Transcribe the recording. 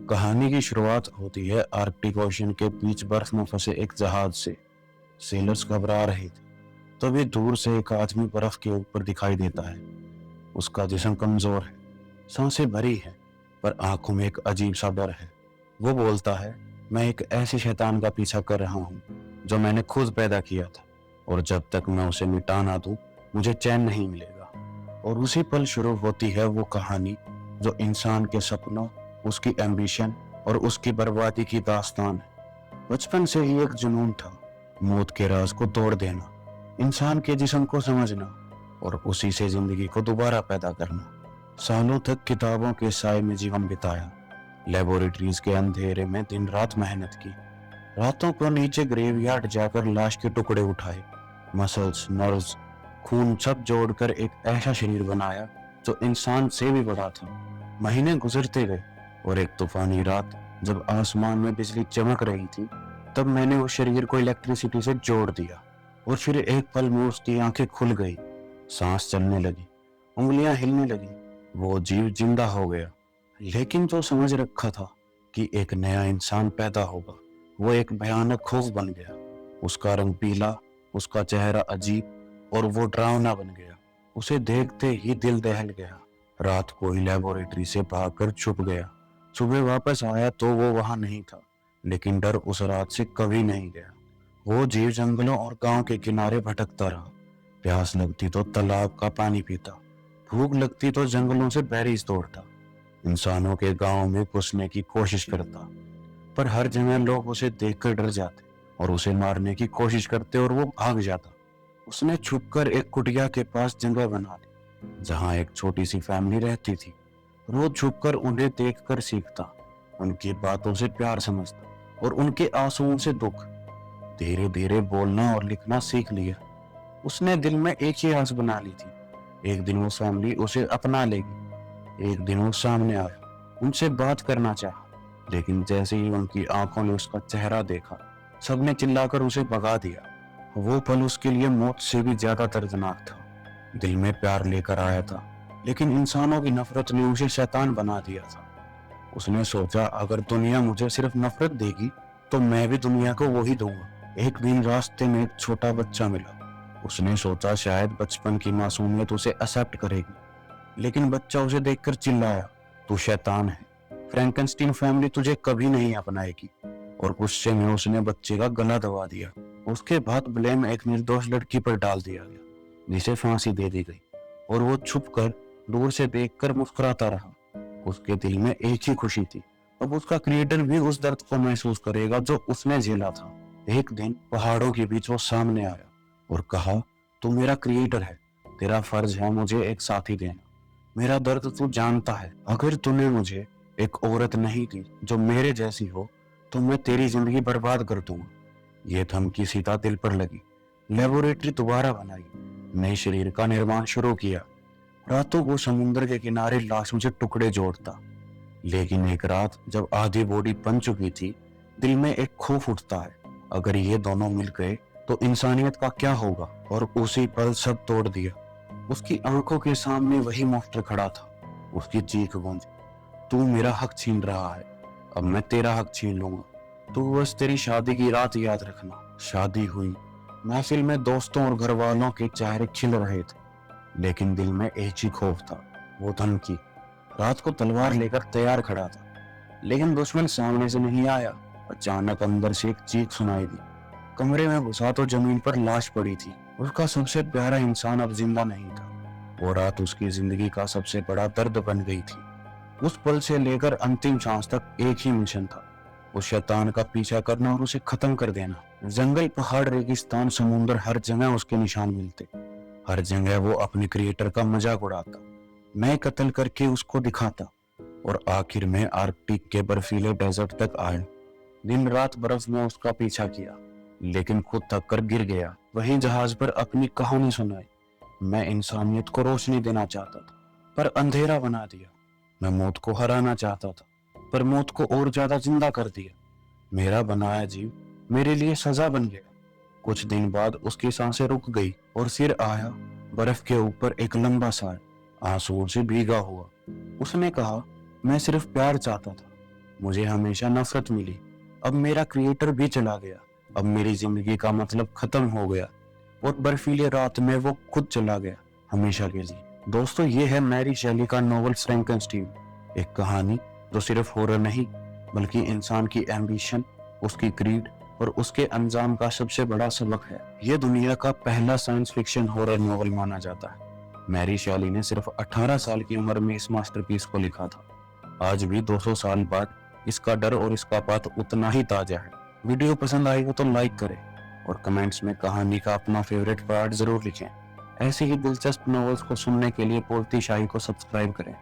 कहानी की शुरुआत होती है आर्कटिक ओशन के बीच बर्फ में फंसे एक जहाज से। सेलर्स घबरा रहे थे। तभी दूर से एक आदमी बर्फ के ऊपर दिखाई देता है। उसका जिस्म कमजोर है, सांसें भरी है, पर आंखों में एक अजीब सा डर है। वो बोलता है, मैं एक ऐसे शैतान का पीछा कर रहा हूँ जो मैंने खुद पैदा किया था, और जब तक मैं उसे मिटा ना दूं मुझे चैन नहीं मिलेगा। और उसी पल शुरू होती है वो कहानी जो इंसान के सपनों, उसकी एम्बिशन और उसकी बर्बादी की दास्तान है। बचपन से ही एक जुनून था, मौत के राज को तोड़ देना, इंसान के जिस्म को समझना और उसी से जिंदगी को दोबारा पैदा करना। सालों तक किताबों के साए में जीवन बिताया, लेबोरेटरीज के अंधेरे में दिन रात मेहनत की, रातों को नीचे ग्रेवयार्ड जाकर लाश के टुकड़े उठाए, मसल्स, नर्व्स, खून सब जोड़कर एक ऐसा शरीर बनाया जो इंसान से भी बड़ा था। महीने गुजरते गए और एक तूफानी रात जब आसमान में बिजली चमक रही थी, तब मैंने उस शरीर को इलेक्ट्रिसिटी से जोड़ दिया। और फिर एक पल में उसकी आंखें खुल गई, सांस चलने लगी, उंगलियां हिलने लगी, वो जीव जिंदा हो गया। लेकिन जो समझ रखा था कि एक नया इंसान पैदा होगा, वो एक भयानक खौफ बन गया। उसका रंग पीला, उसका चेहरा अजीब और वो डरावना बन गया। उसे देखते ही दिल दहल गया। रात को ही लेबोरेटरी से भागकर छुप गया। सुबह वापस आया तो वो वहां नहीं था, लेकिन डर उस रात से कभी नहीं गया। वो जीव जंगलों और गांव के किनारे भटकता रहा। प्यास लगती तो तालाब का पानी पीता, भूख लगती तो जंगलों से बेरीज तोड़ता, इंसानों के गांव में घुसने की कोशिश करता, पर हर जगह लोग उसे देखकर डर जाते और उसे मारने की कोशिश करते और वो भाग जाता। उसने छुपकर एक कुटिया के पास जगह बना ली जहां एक छोटी सी फैमिली रहती थी। रोज छुपकर उन्हें देखकर सीखता, उनकी बातों से प्यार समझता और उनके आंसुओं से दुख। धीरे धीरे बोलना और लिखना सीख लिया। उसने दिल में एक ही आस बना ली थी, एक दिन वो फैमिली उसे अपना लेगी। एक दिन वो सामने आया, उनसे बात करना चाहा, लेकिन जैसे ही उनकी आंखों ने उसका चेहरा देखा, सबने चिल्लाकर उसे भगा दिया। वो पल उसके लिए मौत से भी ज्यादा दर्दनाक था। दिल में प्यार लेकर आया था, लेकिन इंसानों की नफरत ने उसे शैतान बना दिया था। उसने सोचा, अगर दुनिया मुझे सिर्फ नफरत देगी तो मैं भी दुनिया को वही दूंगा। एक दिन रास्ते में एक छोटा बच्चा मिला। उसने सोचा शायद बचपन की मासूमियत उसे एक्सेप्ट करेगी, लेकिन बच्चा उसे देखकर चिल्लाया, तू शैतान है, फ्रैंकनस्टीन फैमिली तुझे कभी नहीं अपनाएगी। और गुस्से में उसने बच्चे का गला दबा दिया। उसके बाद ब्लेम एक निर्दोष लड़की पर डाल दिया गया, जिसे फांसी दे दी गई। और वो छुपकर दूर से देखकर मुस्कुराता रहा। उसके दिल में एक ही खुशी थी, अब उसका क्रिएटर भी उस दर्द को महसूस करेगा जो उसने झेला था। एक दिन पहाड़ों के बीच वो सामने आया और कहा, तू मेरा क्रिएटर है, तेरा फर्ज है मुझे एक साथी देना। मेरा दर्द तू जानता है, अगर तूने मुझे एक औरत नहीं दी जो मेरे जैसी हो तो मैं तेरी जिंदगी बर्बाद कर दूंगा। ये धमकी सीधा दिल पर लगी। लेबोरेटरी दोबारा बनाई, नए शरीर का निर्माण शुरू किया। रातों को समुद्र के किनारे लाशों से टुकड़े जोड़ता। लेकिन एक रात जब आधी बॉडी बन चुकी थी, दिल में एक खौफ उठता है, अगर ये दोनों मिल गए तो इंसानियत का क्या होगा। और उसी पल सब तोड़ दिया। उसकी आंखों के सामने वही मॉन्स्टर खड़ा था। उसकी चीख गूंजी, तू मेरा हक छीन रहा है, अब मैं तेरा हक छीन लूंगा। तू बस तेरी शादी की रात याद रखना। शादी हुई, महफिल में दोस्तों और घर वालों के चेहरे खिल रहे थे, लेकिन दिल में एक ही खौफ था, वो धमकी। रात को तलवार लेकर तैयार खड़ा था, लेकिन दुश्मन सामने से नहीं आया। अचानक अंदर से एक चीख सुनाई दी। कमरे में घुसा तो जमीन पर लाश पड़ी थी। उसका सबसे प्यारा इंसान अब जिंदा नहीं था। वो रात उसकी जिंदगी का सबसे बड़ा दर्द बन गई थी। उस पल से लेकर अंतिम सांस तक एक ही मिशन था, उस शैतान का पीछा करना और उसे खत्म कर देना। जंगल, पहाड़, रेगिस्तान, समुद्र, हर जगह उसके निशान मिलते। हर जगह वो अपने क्रिएटर का मजाक उड़ाता, मैं कत्ल करके उसको दिखाता। और आखिर में आर्कटिक के बर्फीले डेजर्ट तक आया। दिन रात बर्फ में उसका पीछा किया, लेकिन खुद थक कर गिर गया। वहीं जहाज पर अपनी कहानी सुनाई, मैं इंसानियत को रोशनी देना चाहता था पर अंधेरा बना दिया। मैं मौत को हराना चाहता था पर मौत को और ज्यादा जिंदा कर दिया। मेरा बनाया जीव मेरे लिए सजा बन गया। कुछ दिन बाद उसकी सांसें रुक गई और सिर आया बर्फ के ऊपर एक लंबा साया, आंसुओं से भीगा हुआ। उसने कहा, मैं सिर्फ प्यार चाहता था, मुझे हमेशा नफरत मिली। अब मेरा क्रिएटर भी चला गया। अब मेरी जिंदगी का मतलब खत्म हो गया और बर्फीले रात में वो खुद चला गया हमेशा के लिए। दोस्तों, ये है मैरी शेली का नॉवल फ्रैंकेनस्टीन, एक कहानी जो सिर्फ हॉरर नहीं बल्कि इंसान की एम्बिशन, उसकी ग्रीड और उसके अंजाम का सबसे बड़ा सबक है। ये दुनिया का पहला साइंस फिक्शन हॉरर नॉवल माना जाता है। मैरी शेली ने सिर्फ 18 साल की उम्र में इस मास्टरपीस को लिखा था। आज भी 200 साल बाद इसका डर और इसका पात उतना ही ताजा है। वीडियो पसंद आई हो तो लाइक करें और कमेंट्स में कहानी का अपना फेवरेट पार्ट जरूर लिखें। ऐसी ही दिलचस्प नॉवेल्स को सुनने के लिए पोल्ती शाही को सब्सक्राइब करें।